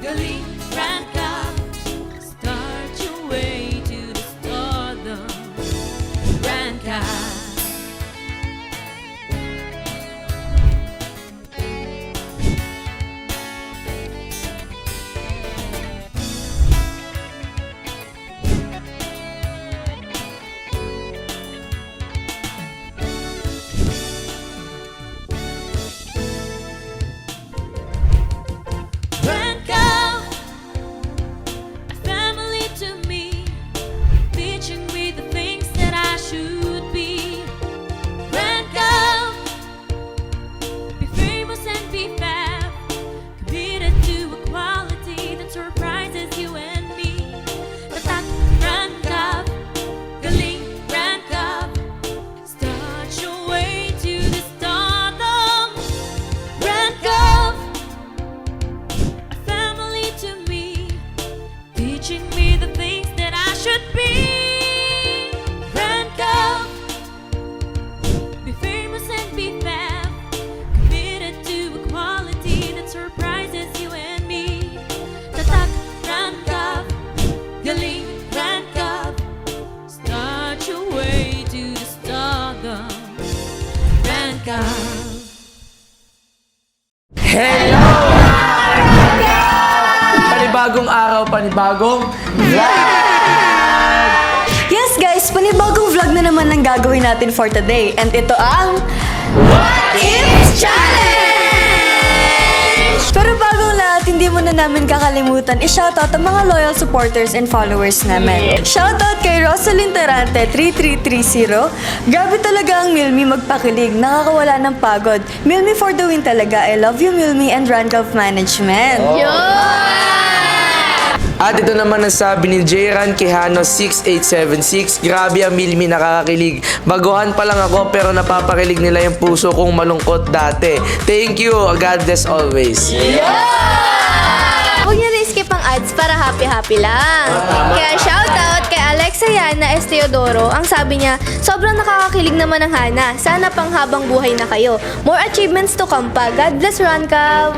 galing rank up. Start your way to the stardom. Rank up. Rank up, a family to me, teaching me the things that I should be. Rank up, be famous and be fab, committed to equality that surprises you and me. Tatak, rank up, galing, rank up, start your way to the stardom. Rank up, a family to me, teaching me the things that I should be. Rank up, be famous and be fab, committed to equality that surprises you and me. Tatak, rank up, galing, rank up, start your way to the stardom. Rank up. Hello! Panibagong araw, panibagong Yes guys, panibagong vlog na naman ang gagawin natin for today. And ito ang What If Challenge! Pero bagong lahat, hindi mo na namin kakalimutan i-shoutout ang mga loyal supporters and followers namin. Shoutout kay Rosalyn Tarante 3330. Grabe talaga ang Milmi magpakilig, nakakawala ng pagod. Milmi for the win talaga. I love you Milmi and Rank of Management. At ito naman ang sabi ni Jayran Quijano 6876. Grabe ang Milmi, nakakakilig. Baguhan pa lang ako pero napapakilig nila yung puso kong malungkot dati. Thank you. God bless always. Huwag niyo na-skip ang ads para happy-happy lang. Kaya shoutout kay Alexa Yana Esteodoro. Ang sabi niya, sobrang nakakakilig naman ang Hana. Sana pang habang buhay na kayo. More achievements to come pa. God bless Rancav!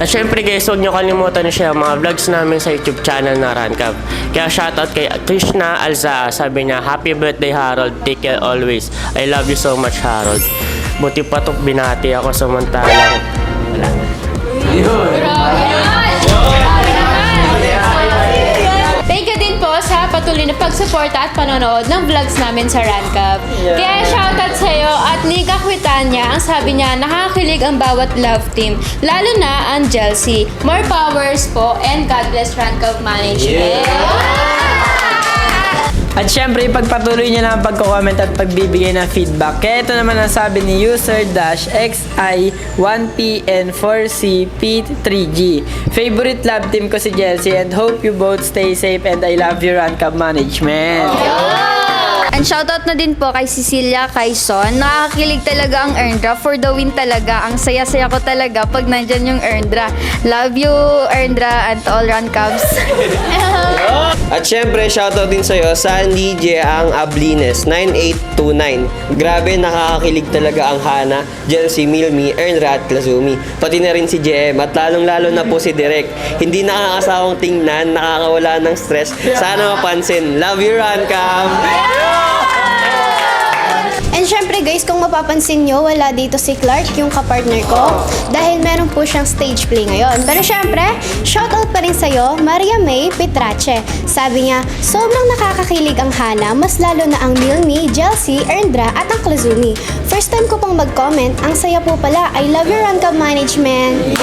At syempre guys, huwag nyo kalimutan na share ang mga vlogs namin sa YouTube channel na Rancav. Kaya shoutout kay Krishna Alza. Sabi niya, happy birthday Harold, take care always. I love you so much Harold. Buti pa ito binati ako samantalang wala. Thank you din po sa patuloy na pagsuporta at panonood ng vlogs namin sa Rancav. Kaya shoutout sa'yo at Nika Quitania, ang sabi niya, nakakakilig ang bawat love team, lalo na ang Chelsea. More powers po and God bless Rancav Management. At syempre, ipagpatuloy niyo na ang pagko-comment at pagbibigay ng feedback. Kaya ito naman ang sabi ni user-xi1pn4cp3g. Favorite love team ko si Chelsea and hope you both stay safe and I love you Rancav Management. And shoutout na din po kay Cecilia Quaison. Nakakakilig talaga ang Erndra. For the win talaga. Ang saya-saya ko talaga pag nandyan yung Erndra. Love you, Erndra, and to all Rancavs. At syempre, shoutout din sa'yo sa DJ ang Ablines 9829. Grabe, nakakakilig talaga ang Hana, Chelsea, Milmi, Ernra at Lazumi. Pati na rin si JM at lalong-lalo na po si Direk. Hindi nakakasawang tingnan, nakakawala ng stress. Sana mapansin. Love you, Rancam! And syempre guys, kung mapapansin nyo, wala dito si Clark, yung kapartner ko. Dahil meron po siyang stage play ngayon. Pero syempre, shoutout pa rin sa'yo, Maria May Petrache. Sabi niya, sobrang nakakakilig ang Hana, mas lalo na ang Milmi, Chelsea, Erndra at ang Klazumi. First time ko pong mag-comment, ang saya po pala. I love your Rancav Management.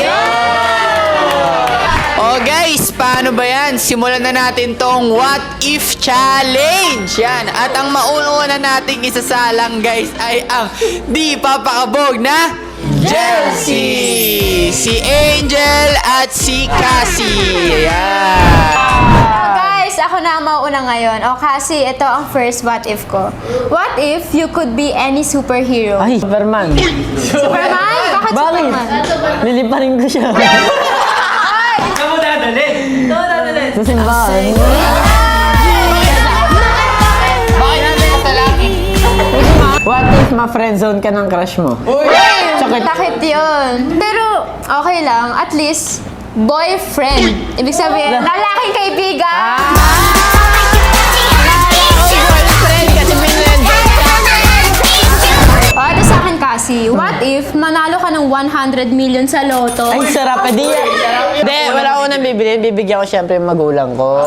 Oh guys, paano ba yan? Simulan na natin tong What If Challenge! Yan. At ang mauna nating isasalang guys ay ang di papakabog na Chelsea! Si Angel at si Cassie. Yan. Guys, ako na ang mauuna ngayon. O kasi ito ang first what if ko. What if you could be any superhero? Ay, Superman. Superman? Bakit Superman? Liliparin ko siya. Saan mo dadalhin? Sa simbahan. What if ma-friendzone ka ng crush mo? Sakit yun. Pero, okay lang. At least, boyfriend. Ibig sabihin, lalaking kaibigan. Boyfriend kasi minenjoy ka. O, ito sa akin kasi, what if manalo ka ng 100 million sa loto? Ay, sarap. Hindi, wala ko nang bibilin. Bibigyan ko syempre yung magulang ko.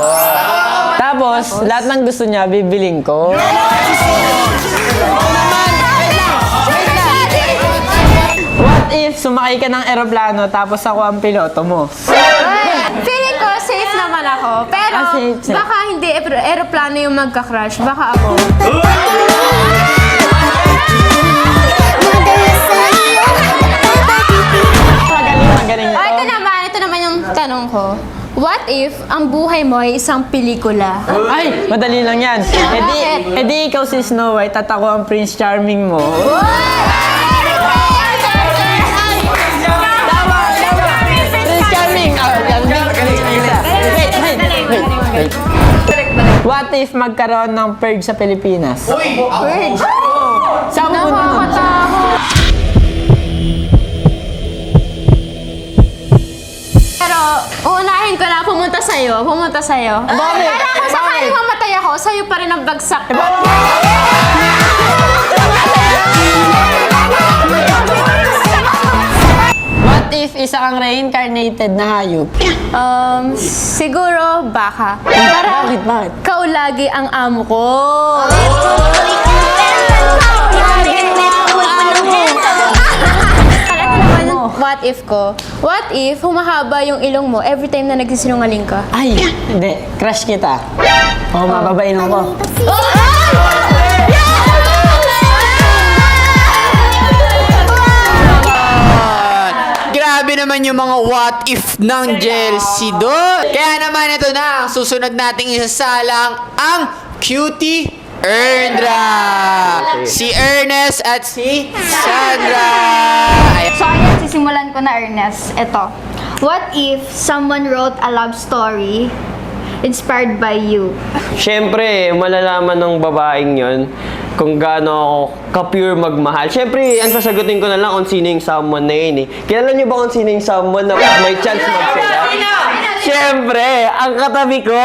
Tapos, lahat ng gusto niya, bibiling ko. What if sumakay ka ng eroplano tapos ako ang piloto mo? Feeling ko, safe naman ako. Pero, Safe. baka hindi aeroplano yung magka-crash. Baka ako. Magaling O, ito naman yung tanong ko. What if ang buhay mo ay isang pelikula? Ay, madali lang yan. Edi ikaw si Snow White at ako ang Prince Charming mo. Prince Charming! Wait. What if magkaroon ng purge sa Pilipinas? Purge? Saan mo na? Nakakatakot. Pero, uunahin ko na pumunta sa'yo. Bakit? Pero kung sakaling mamatay ako, sa'yo pa rin ang bagsak ko. What if isa kang reincarnated na hayop? Siguro baka. Bakit? Ikaw lagi ang amo ko. Ito naman yung what if ko. What if humahaba yung ilong mo every time na nagsisinungaling ka? Ay, hindi. Crush kita. Mababain ako. Grabe naman yung mga what if ng Chelsea doon. Kaya naman ito na ang susunod nating isasalang ang cutie Erndra. Si Ernest at si Sandra. Ayan. So ayan, sisimulan ko na, Ernest. Ito. What if someone wrote a love story inspired by you? Siyempre, malalaman ng babaeng yon kung gaano ako ka-pure magmahal. Siyempre, ang sasagutin ko na lang kung sino yung someone na yun eh. Kilala niyo ba kung sino yung someone na may chance magsaya? Siyempre, ang katabi ko!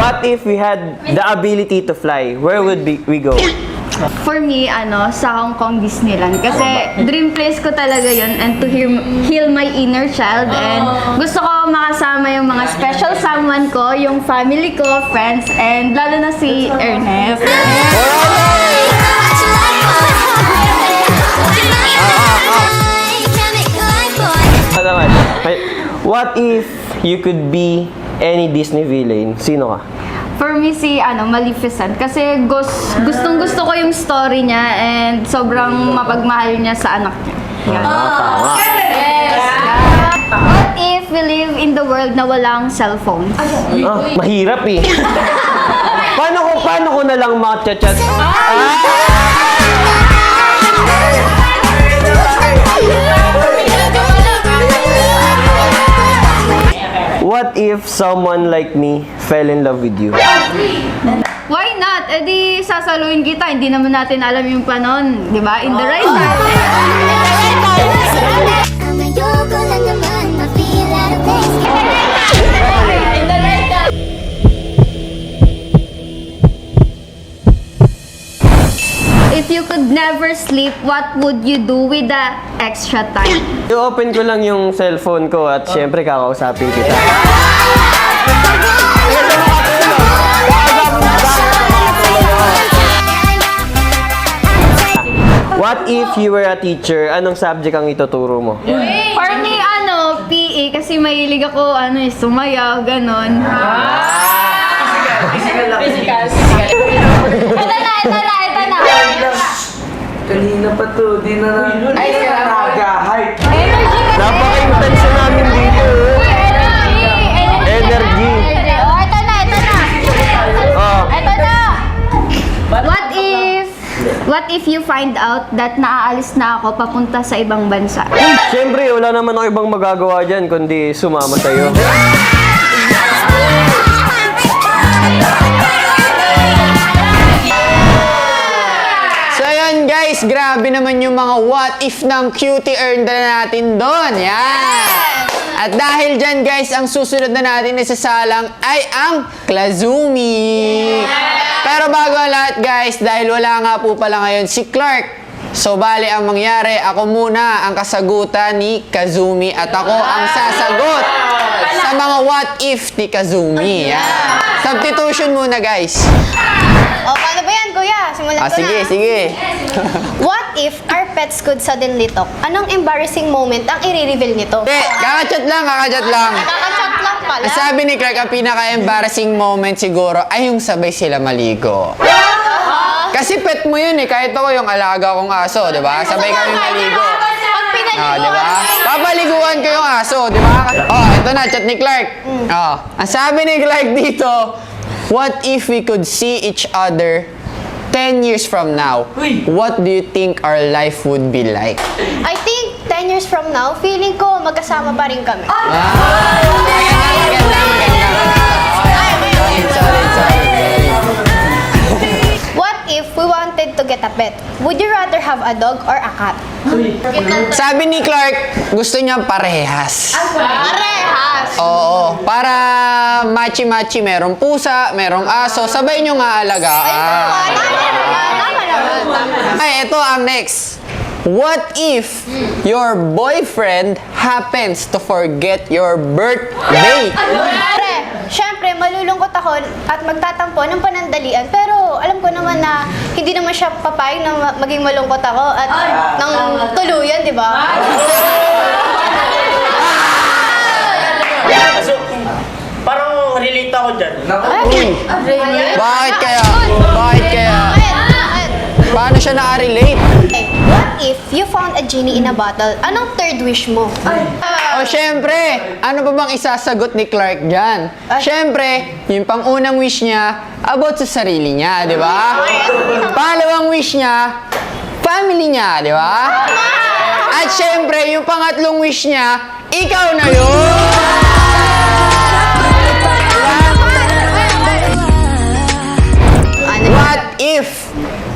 What if we had the ability to fly? Where would we go? For me, sa Hong Kong Disneyland. Kasi dream place ko talaga yun and to heal my inner child. And gusto ko makasama yung mga special someone ko, yung family ko, friends, and lalo na si Ernest. What if you could be any Disney villain? Sino ka? For me, si Maleficent. Kasi gustong-gusto ko yung story niya and sobrang mapagmahal niya sa anak niya. Yan. What if we live in the world na walang cellphone? Mahirap eh. paano ko na lang makachat? What if someone like me fell in love with you? Why not? Eh di sasaluhin kita. Hindi naman natin alam yung panon. Di ba? In the right time. If you could never sleep, what would you do with the extra time? I-open ko lang yung cellphone ko at syempre kakausapin kita. What if you were a teacher? Anong subject ang ituturo mo? For me, PE. Kasi mahilig ako, sumayaw, ganon. Physical. Ito na. Kanina pa to, di na nag-hype. Napaka-intense namin dito. Energy. Oh, ito na. Oh. Ito na. What if you find out that naaalis na ako papunta sa ibang bansa? Siyempre, wala naman ako ibang magagawa dyan kundi sumama sa'yo. guys, grabe naman yung mga what if ng cutie Erndra natin doon. Yan. At dahil dyan guys, ang susunod na natin na sasalang ay ang Klazumi. Pero bago ang lahat guys, dahil wala nga po pala ngayon si Clark, so bali ang mangyari, ako muna ang kasagutan ni Kazumi at ako ang sasagot sa mga what if ni Kazumi. Yan. Substitution muna guys. O, paano ba yan, kuya? Simulan ko Sige, na. sige. What if our pets could suddenly talk? Anong embarrassing moment ang i-reveal nito? Kakachat lang, kakachat lang. Nakaka-chat lang pala. Ang sabi ni Clark, ang pinaka-embarrassing moment siguro ay yung sabay sila maligo. Kasi pet mo yun eh, kahit ako yung alaga kong aso, di ba? Sabay kami maligo. Pag pinaliguan. Di ba? Papaliguan ko yung aso, di ba? Oh, ito na, chat ni Clark. Oh, ang sabi ni Clark dito, what if we could see each other 10 years from now? What do you think our life would be like? I think 10 years from now, feeling ko magkasama pa rin kami. What if we wanted to get a pet? Would you rather have a dog or a cat? Sabi ni Clark, gusto niya parehas. Parehas! Oo, para machi-machi, merong pusa, merong aso, sabay nyo nga alagaan. Tama naman. Ay, ito ang next. What if your boyfriend happens to forget your birthday? Pare, syempre, malulungkot ako at magtatampo ng panandalian. Pero alam ko naman na hindi naman siya papayag na maging malungkot ako at ng tuluyan, di ba? So, parang relate ako dyan. Really? Bakit kaya? Bakit kaya? Paano siya na-relate? Okay, what if you found a genie in a bottle? Anong third wish mo? O syempre, ano pa bang isasagot ni Clark dyan? Syempre, yung pang-unang wish niya, about sa sarili niya, di ba? Pangalawang wish niya, family niya, di ba? At syempre, yung pangatlong wish niya, ikaw na yun! What if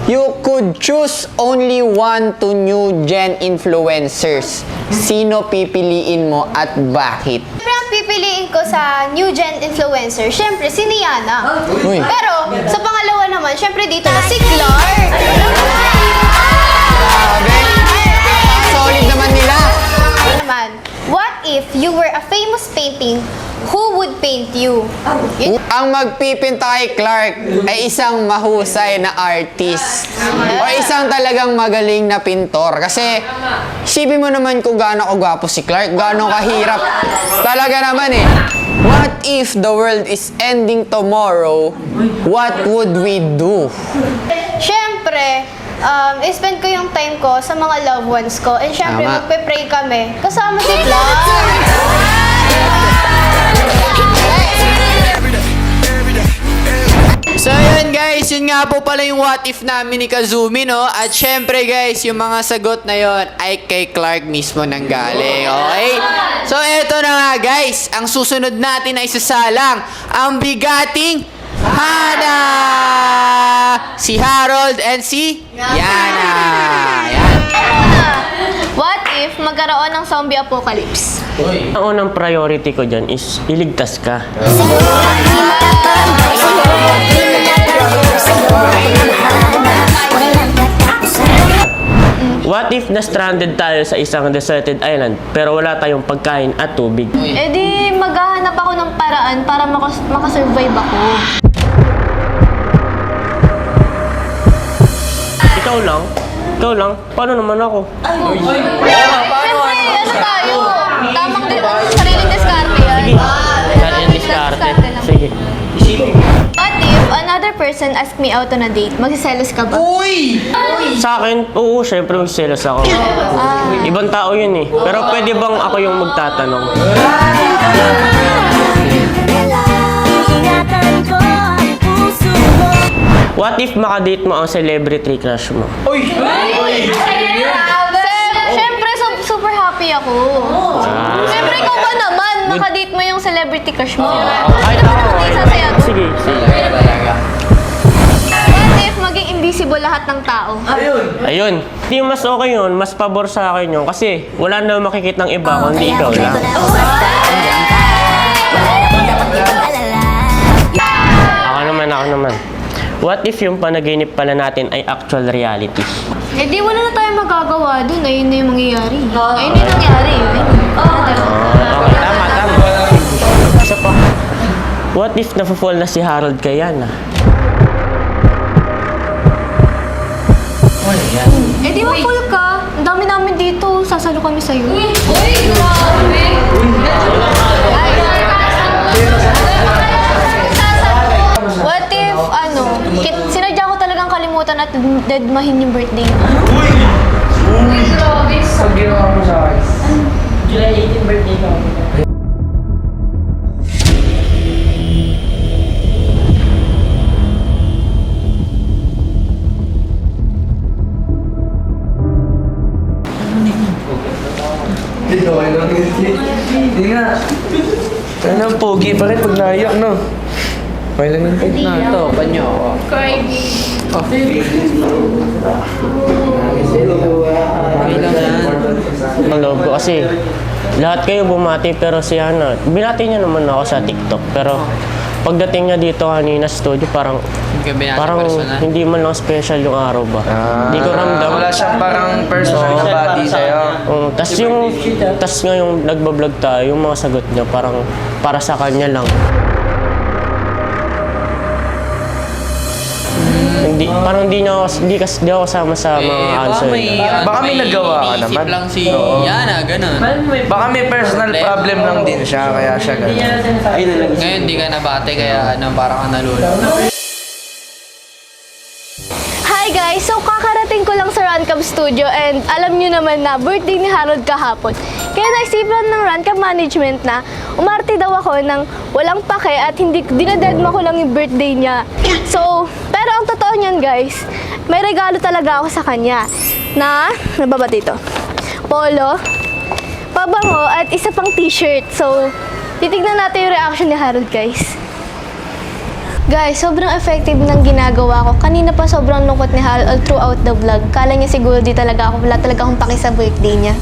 you could choose only one to new gen influencers? Sino pipiliin mo at bakit? Siyempre, ang pipiliin ko sa new gen influencer, syempre, si Niana. Uy. Pero, sa pangalawa naman, syempre dito na si Clark. Grabe! Solid naman nila! Naman, what if you were a famous painting, who would paint you? Ang magpipinta kay Clark ay isang mahusay na artist. O isang talagang magaling na pintor. Kasi, isipin mo naman kung gaano kagwapo si Clark, gaano kahirap. Talaga naman eh. What if the world is ending tomorrow? What would we do? Syempre, i-spend ko yung time ko sa mga loved ones ko. And syempre, Tama. magpe-pray kami. Kasama si Clark. So yun guys, yun nga po pala yung what if namin ni Kazumi, no? At syempre guys, yung mga sagot na yon ay kay Clark mismo nang galing, okay? So eto na nga guys, ang susunod natin ay sasalang ang bigating Hana! Si Harold and si Yana. Yan. What if magkaroon ng zombie apocalypse? Ang unang priority ko dyan is iligtas ka. What if na-stranded tayo sa isang deserted island pero wala tayong pagkain at tubig? Eh di, maghahanap ako ng paraan para makasurvive ako. Ikaw lang? Ikaw lang? Paano naman ako? Siyempre, ano tayo? Tamang sariling diskarte yan. Saan yung diskarte? Sige. What if another person ask me out on a date? Magsiselos ka ba? Sa akin, oo, syempre magsiselos ako. Ibang tao yun eh. Pero pwede bang ako yung magtatanong? What if makadate mo ang celebrity crush mo? Siyempre, super happy ako. Siyempre, ikaw ba naman? Nakadate mo yung celebrity crush mo. Kahit ako. Sasaya ko. Sige, sige. What if maging invisible possible lahat ng tao. Ayun. Di mas okay yun, mas pabor sa akin yun. Kasi wala na makikita ng iba kundi ikaw lang. Ako naman. What if yung panaginip pala natin ay actual reality? Eh di wala na tayong magagawa dun. Ayun na yung mangyayari. Ayun na yung nangyari. Okay, tama. Isa pa. What if nafa-fall na si Harold kay Yana? Eh di ma-full ka. Ang dami namin dito. Sasalo kami sa'yo. What if, sinadya ko talagang kalimutan at deadmahin yung birthday mo? Pag ginawa mo sa akin. July 18 birthday ko. Hindi nga. Ano ang pogi pa rin pag naiyak, no? Okay lang yung pag na. Ito, panyo ako. Ang loob ko kasi lahat kayo bumati pero si Hana, binati niya naman ako sa TikTok pero pagdating niya dito kanina sa studio parang hindi man lang special yung araw ba. Hindi ko ramdam. Wala siyang parang personal na bati sa'yo. Tas ngayong nagbablog tayo, yung mga sagot niya parang para sa kanya lang. Hindi ako kasama sa mga answer. Baka may nagawa ka naman. Isip lang si Yana, ganun. Baka may personal problem lang din siya, kaya siya gano'n. Ngayon, di ka nabate, kaya parang ka nalula. Hi guys! So kakarating ko lang sa Rancab Studio and alam nyo naman na birthday ni Harold kahapon. Kaya naisipan ng Rancab Management na umarte daw ako ng walang pake at dinadedma ko lang yung birthday niya. So, pero ang totoo niyan guys, may regalo talaga ako sa kanya na, nababa dito, polo, pabango at isa pang t-shirt. So, titignan natin yung reaction ni Harold guys. Guys, sobrang effective ng ginagawa ko. Kanina pa sobrang lungkot ni Harold all throughout the vlog. Kala niya siguro wala talaga akong paki sa birthday niya.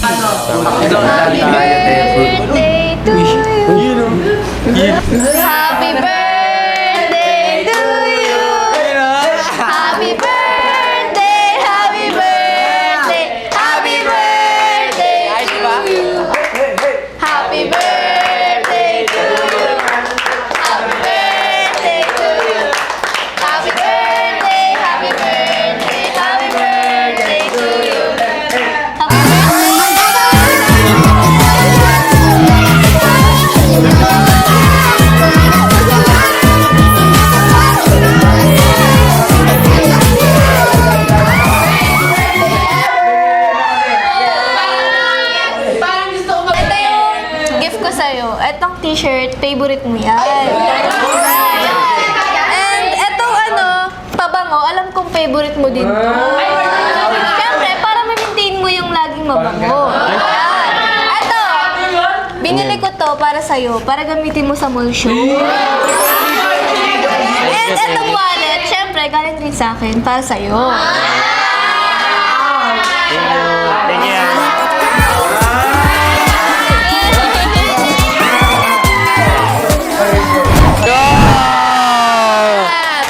Happy birthday to you. Happy birthday to you. Happy birthday, happy birthday, happy birthday to you. Happy birthday to you. Happy birthday to you. Happy birthday, happy birthday, happy birthday to you. Ito yung gift ko sa'yo. Etong t-shirt, favorite mo yan. And etong pabango, alam kong favorite mo din to. Siyempre, para ma-maintain mo yung laging mabango. Eto, binili ko to para sa'yo, para gamitin mo sa mall show. And etong wallet, siyempre, galing rin sa akin, para sa'yo. Thank you.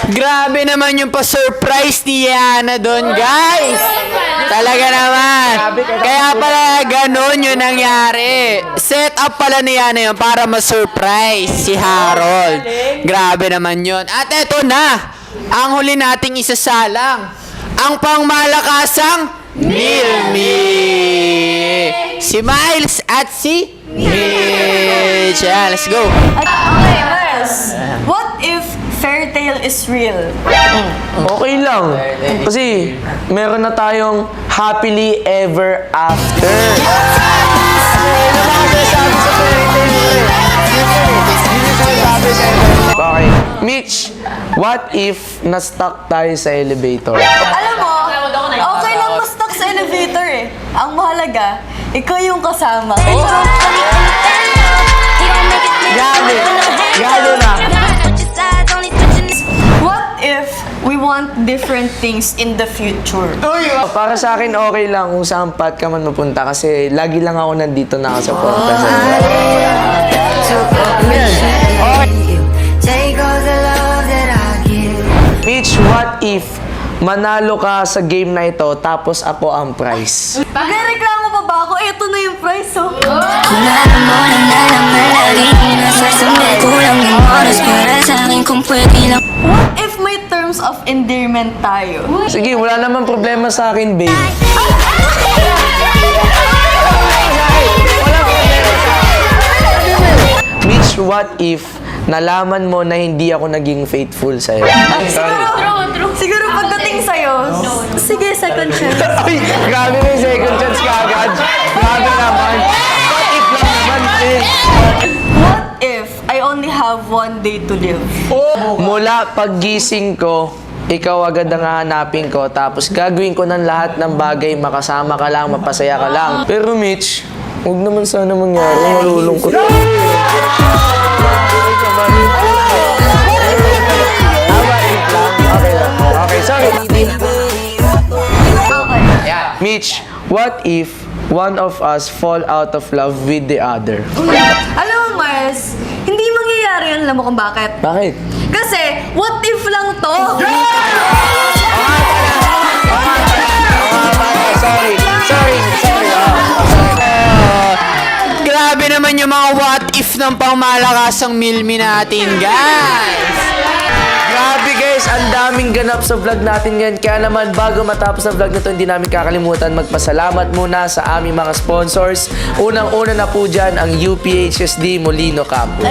Grabe naman yung pa-surprise ni Yana doon, guys! Talaga naman! Kaya pala ganun yung nangyari. Set up pala ni Yana yun para ma-surprise si Harold. Grabe naman yun. At eto na! Ang huli nating isasalang. Ang pangmalakasang Milmi! Si Miles at si Mitch. Yeah, let's go! Okay, Miles. What if fairy tale is real? Okay lang. Kasi meron na tayong happily ever after. Okay. Mitch, what if na-stuck tayo sa elevator? Alam mo, okay lang ma-stuck sa elevator eh. Ang mahalaga, ikaw yung kasama. Grabe. Grabe na. What if We want different things in the future. Para sa akin, okay lang kung saan path ka man mapunta kasi lagi lang ako nandito nakasuporta sa'yo. Mitch, what if manalo ka sa game na ito tapos ako ang prize? Magreklamo pa ba ako? Ito na yung prize, oh. What if may terms of endearment tayo? Sige, wala naman problema sa akin, babe. Mitch, what if nalaman mo na hindi ako naging faithful sa'yo? Siguro pagdating sa'yo, sige, second chance. Ay, grabe na yung second chance kagad. Grabe naman. What if lang naman, please? What if I only have one day to live? Mula paggising ko, ikaw agad ang hahanapin ko, tapos gagawin ko ng lahat ng bagay, makasama ka lang, mapasaya ka lang. Pero Mitch, huwag naman sana mangyari, malulungkot. Okay, sorry. Mitch, what if one of us fall out of love with the other? Alam mo, Mars, hindi mangyayari yun. Alam mo kung bakit? Bakit? Kasi, what if lang to? Sorry. Grabe naman yung mga what if ng pangmalakasang Milmi natin, guys. Grabe guys, ang daming ganap sa vlog natin ngayon. Kaya naman bago matapos ang vlog na to, hindi namin kakalimutan magpasalamat muna sa aming mga sponsors. Unang-una na po dyan ang UPHSD Molino Campus.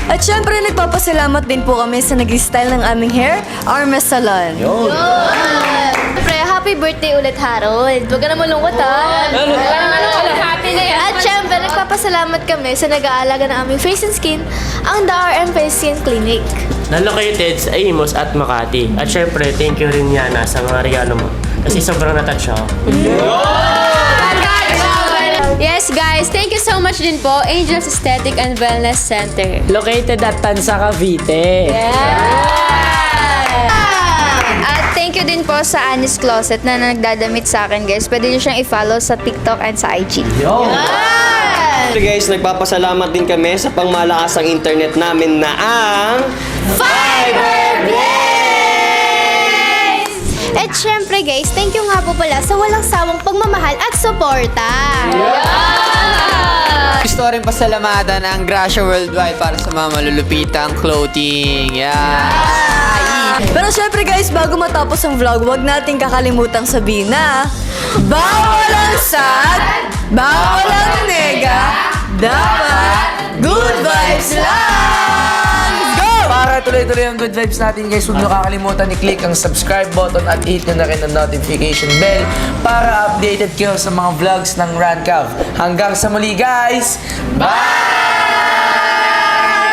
At syempre, nagpapasalamat din po kami sa nag-style ng aming hair, Armes Salon. Siyempre, happy birthday ulit, Harold. Huwag ka na malungkot, ha? Happy na yan. At syempre, nagpapasalamat kami sa nag-aalaga ng aming face and skin, ang The RM Face Skin Clinic. Na-located sa Imus at Makati. At syempre, thank you rin Yana sa mga regalo mo. Kasi sobrang natouch ako. Yes, guys. Thank you so much din po, Angels Aesthetic and Wellness Center. Located at Tansa, Cavite. At thank you din po sa Anis Closet na nagdadamit sa akin, guys. Pwede nyo siyang i-follow sa TikTok and sa IG. So guys, nagpapasalamat din kami sa pangmalakasang internet namin na ang At syempre, guys, thank you nga po pala sa walang sawang pagmamahal at suporta. Gusto rin pasalamatan ang Gracia Worldwide para sa mga malulupitang clothing. Pero syempre guys, bago matapos ang vlog, huwag nating kakalimutang sabihin na bawal ang sad, bawal ang nega, dapat good vibes lang! Let's go! Para tuloy-tuloy ang good vibes natin guys, huwag nyo kakalimutan i-click ang subscribe button at hit nyo na rin ang notification bell para updated kayo sa mga vlogs ng Rancav. Hanggang sa muli guys! Bye!